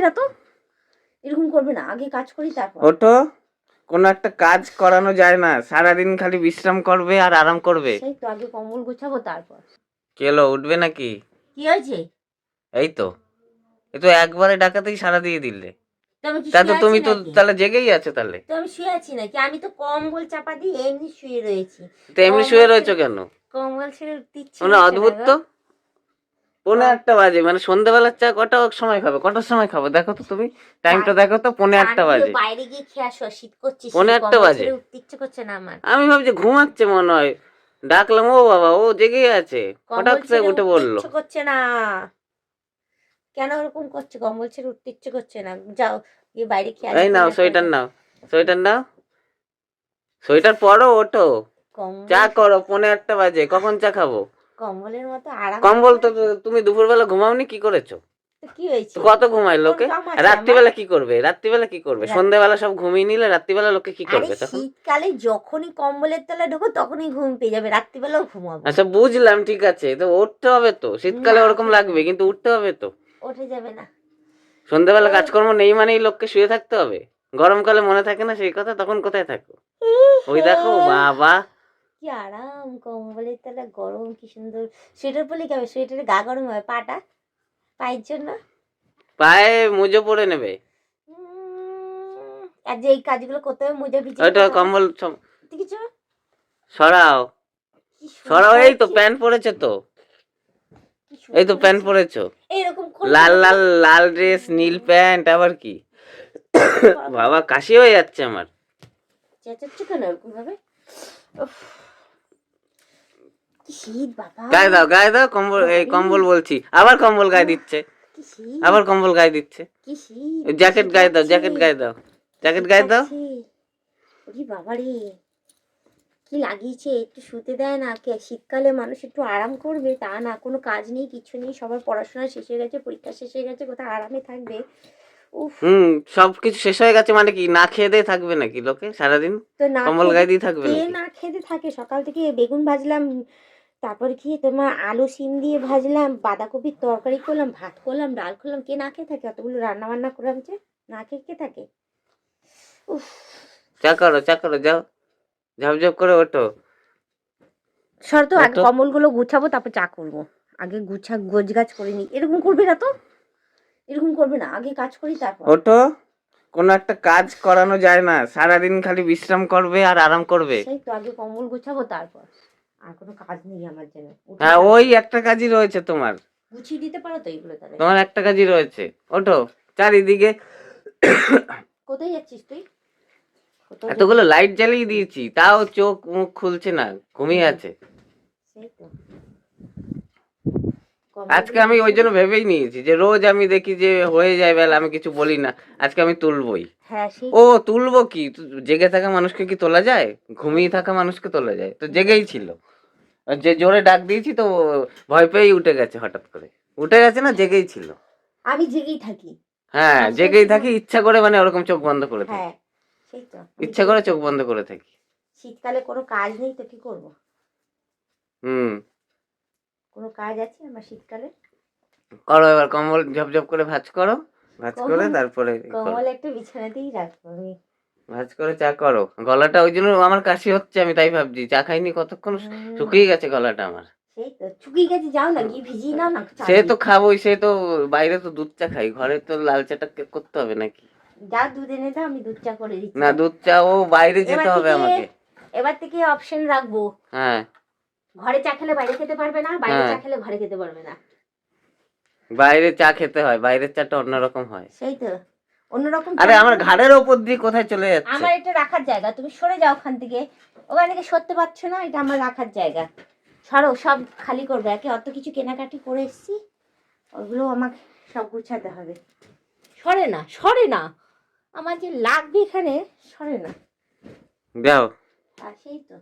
না তো, এরকম করবে না, আগে কাজ করি তারপর। ওঠো, কোনো একটা কাজ করানো যায় না, সারাদিন খালি বিশ্রাম করবে আর আরাম করবে। সেই তো, আগে কম্বল গোছাবো তারপর। কেলো উঠবে নাকি? কি হয়েছে? এই তো, এ তো একবারে ডাকাতেই সারা দিয়ে দিলে। তো আমি কি তা তো শুয়ে তুমি আছি তো নাকি? তাহলে জেগেই আছো তাহলে। তো আমি শুয়ে আছি নাকি? আমি তো কম্বল চাপা দিয়ে এমনি শুয়ে রয়েছি। তো এমনি শুয়ে রয়েছো কেন? কম্বল ছেড়ে দিচ্ছি মানে অদ্ভুত তো। 1:45 বাজে, মানে সন্ধ্যাবেলার চা কটার সময় খাবে? কটার সময় খাবো দেখো তো, তুমি টাইমটা দেখো তো, 1:45 বাজে। বাইরে গিয়ে খেয়ে আসো, শীত করছে, 1:45 কম্বল বাজে। ছেড়ে উঠতে ইচ্ছে করছে না আমার। আমি ভাবছি ঘুমাচ্ছে মনে হয়, ডাকলাম ও বাবা, ও জেগেই আছে, হঠাৎ কম্বল করে ছেড়ে উঠে উঠতে বললো। ইচ্ছে করছে না। কেন ওরকম করছে? কম্বল ছেড়ে উঠতে ইচ্ছে করছে না, যাও গিয়ে বাইরে খেয়ে এই নাও সোয়েটার, নাও সোয়েটার, নাও সোয়েটার পরো, ওঠো চা করো। 1:45 বাজে, কখন চা খাবো? কম্বলের মতো আরাম। কম্বল তো তুমি দুপুরবেলা ঘুমাওনি, কি করেছো? কি হয়েছে? কত ঘুমায় লোকে? রাত্রিবেলা কি করবে? রাত্রিবেলা কি করবে? সন্ধ্যাবেলা সব ঘুমিয়ে নিলে রাত্রিবেলা লোকে কি করবে তখন? শীতকালে যখনই কম্বলের তলায় ঢোকো তখনই ঘুম পেয়ে যাবে, রাত্রিবেলাও ঘুমাবো। আচ্ছা বুঝলাম, ঠিক আছে, তো উঠতে হবে তো, শীতকালে ওরকম লাগবে কিন্তু উঠতে হবে তো। ওঠে যাবে না। সন্ধ্যাবেলা কাজকর্ম নেই মানেই লোককে শুয়ে থাকতে হবে? গরমকালে মনে থাকে না সেই কথা? তখন কোথায় থাকো? ওই দেখো বাবা, কি আরাম কম্বলের তলায়, গরম কি সুন্দর। সোয়েটার পরলে কি হবে? সোয়েটারে গা গরম হয়, পাটা পায়ের জন্য। পায়ে মুজো পরে নেবে। আর যে এই কাজগুলো করতে হবে, মোজা ভিজে ওইটা কম্বল কিছু সরাও, সরাও। এই তো প্যান্ট পরেছে তো, এই তো প্যান্ট পরেছো, এরকম লাল লাল লাল ড্রেস, নীল প্যান্ট, আবার কি? বাবা কাশি হয়ে যাচ্ছে আমার। চেঁচাচ্ছ কেন এরকম ভাবে? কি শীত বাবা। গায়ে দাও, গায়ে দাও কম্বল। এই কম্বল বলছি, আবার কম্বল গায়ে দিচ্ছে, আবার কম্বল গায়ে দিচ্ছে। জ্যাকেট গায়ে দাও, জ্যাকেট গায়ে দাও, জ্যাকেট গায়ে দাও। ওরে বাবা রে, কি লাগিয়েছে, একটু শুতে দেয় না। শীতকালে মানুষ একটু আরাম করবে তা না, কোনো কাজ নেই, কিছু নেই, সবার পড়াশোনা শেষ হয়ে গেছে, পরীক্ষা শেষ হয়ে গেছে, কোথায় আরামে থাকবে? সবকিছু শেষ হয়ে গেছে মানে কি, না খেয়ে দিয়ে থাকবে নাকি লোকে সারাদিন? তো না কম্বল গায়ে দিয়ে থাকবে নাকি? না খেতে থাকে, সকাল থেকে বেগুন ভাজলাম, তারপরে কি তোমার আলু সিম দিয়ে ভাজলাম, বাঁধাকপির তরকারি করলাম, ভাত করলাম, ডাল করলাম, কে না খেয়ে থাকে? অতগুলো রান্না বান্না করলাম, যে না খেয়ে কে থাকে? উফ, চা করো, চা করো, যাও ঝপঝপ করে ওঠো। শর্ত আগে কম্বলগুলো গুছাবো, তারপর চা করবো। আগে গোছ গাছ করে নি। এরকম করবে না তো, এরকম করবে না, আগে কাজ করি তারপর। ওঠো, কোনো একটা কাজ করানো যায় না, সারাদিন খালি বিশ্রাম করবে আর আরাম করবে। সেই তো, আগে কম্বল গোছাবো তারপর। আর কোনো কাজ নেই আমার জন্য। হ্যাঁ, ওই একটা কাজই রয়েছে তোমার। গুছিয়ে দিতে পারো তো এগুলো তাহলে? তোমার একটা কাজই রয়েছে, ওঠো। চারিদিকে কোথায় যাচ্ছিস তুই? এতগুলো লাইট জ্বালিয়ে দিয়েছি, তাও চোখ মুখ খুলছে না, ঘুমিয়ে আছে। সেই তো, আজকে আমি ওই জন্য ভেবেই নিয়েছি যে রোজ আমি দেখি যে হয়ে যায় বেলা, আমি কিছু বলি না, আজকে আমি তুলবই। ও তুলবো কি? জেগে থাকা মানুষকে কি তোলা যায়? ঘুমিয়ে থাকা মানুষকে তোলা যায়? তো জেগেই ছিল, যে জোরে ডাক দিয়েছি তো ভয় পেয়েই উঠে গেছে, হঠাৎ করে উঠে গেছে না, জেগেই ছিল। আমি জেগেই থাকি। হ্যাঁ জেগেই থাকি, ইচ্ছা করে, মানে ওরকম চোখ বন্ধ করে থাকি। হ্যাঁ সেই তো, ইচ্ছা করে চোখ বন্ধ করে থাকি। শীতকালে কোনো কাজ নেই তো কি করব? কোনো কাজ আছে আমার শীতকালে? করো এবার, কম্বল ঝপঝপ করে ভাঁজ করো, ভাঁজ করে তারপরে কম্বল একটা বিছানাতেই রাখবো আমি। ভাঁজ করে চা করো। গলাটা ওই জন্য আমার কাশি হচ্ছে, আমি তাই ভাবছি, চা খাইনি কতক্ষণ, শুকিয়ে গেছে গলাটা আমার। সেই তো শুকিয়ে গেছে, যাও না গিয়ে ভিজিয়ে নাও না। সে তো খাবোই, সে তো বাইরে তো দুধ চা খাই, ঘরে তো লাল চাটা করতে হবে নাকি? যাও দুধ এনে দাও, আমি দুধ চা করে দিচ্ছি। না দুধ চা ও বাইরে যেতে হবে আমাকে। এবার থেকে অপশন রাখবো। হ্যাঁ, ঘরে চা খেলে বাইরে খেতে পারবে না, বাইরে চা খেলে ঘরে খেতে পারবে না। বাইরে চা খেতে হয়, বাইরের চাটা অন্যরকম হয়। সেই তো, অন্যরকম। আরে আমার ঘাড়ের উপর দিয়ে কোথায় চলে যাচ্ছে? আমার এটা রাখার জায়গা, তুমি সরে যাও ওখান থেকে। ওখান থেকে সরতে পারছো না, এটা আমার রাখার জায়গা। সরো, সব খালি করবে। একে অত কিছু কেনাকাটি করে এসছি, ওগুলো আমাকে সব গুছাতে হবে। সরে না, সরে না, আমার যে লাগবে এখানে, সরে না। দাও। আর সেই তো।